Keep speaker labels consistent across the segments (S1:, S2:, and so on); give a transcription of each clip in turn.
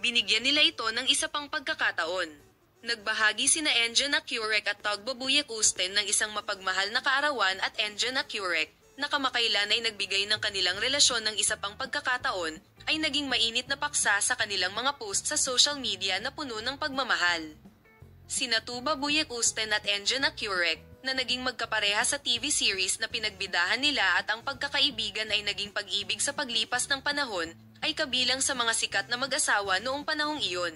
S1: Binigyan nila ito ng isa pang pagkakataon. Nagbahagi sina Enjan Akurek at Togbabuyek Usten ng isang mapagmahal na kaarawan at Enjan Akurek, na kamakailan ay nagbigay ng kanilang relasyon ng isa pang pagkakataon, ay naging mainit na paksa sa kanilang mga post sa social media na puno ng pagmamahal. Sina Togbabuyek Usten at Enjan Akurek, na naging magkapareha sa TV series na pinagbidahan nila at ang pagkakaibigan ay naging pag-ibig sa paglipas ng panahon, ay kabilang sa mga sikat na mag-asawa noong panahong iyon.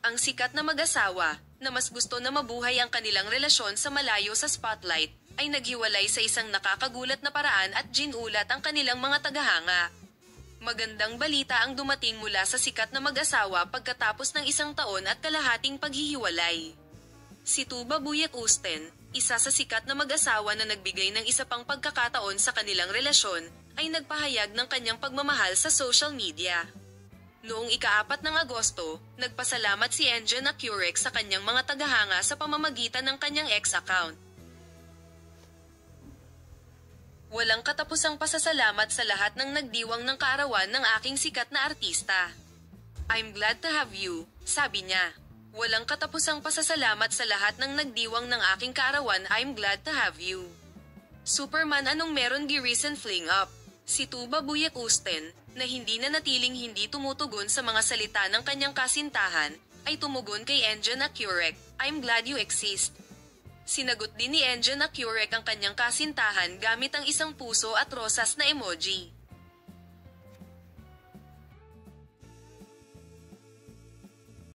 S1: Ang sikat na mag-asawa, na mas gusto na mabuhay ang kanilang relasyon sa malayo sa spotlight, ay naghiwalay sa isang nakakagulat na paraan at ginulat ang kanilang mga tagahanga. Magandang balita ang dumating mula sa sikat na mag-asawa pagkatapos ng 1 taon at kalahating paghihiwalay. Si Togbabuyek Usten, isa sa sikat na mag-asawa na nagbigay ng isa pang pagkakataon sa kanilang relasyon, ay nagpahayag ng kanyang pagmamahal sa social media. Noong ika-4 ng Agosto, nagpasalamat si Enjan Akurek sa kanyang mga tagahanga sa pamamagitan ng kanyang ex account. Walang katapusang pasasalamat sa lahat ng nagdiwang ng kaarawan ng aking sikat na artista. I'm glad to have you, sabi niya. Walang katapusang pasasalamat sa lahat ng nagdiwang ng aking kaarawan. I'm glad to have you. Superman, anong meron gi recent fling up? Si Togbabuyek Usten, na hindi na natiling hindi tumutugon sa mga salita ng kanyang kasintahan, ay tumugon kay Enjan Akurek, I'm glad you exist. Sinagot din ni Enjan Akurek ang kanyang kasintahan gamit ang isang puso at rosas na emoji.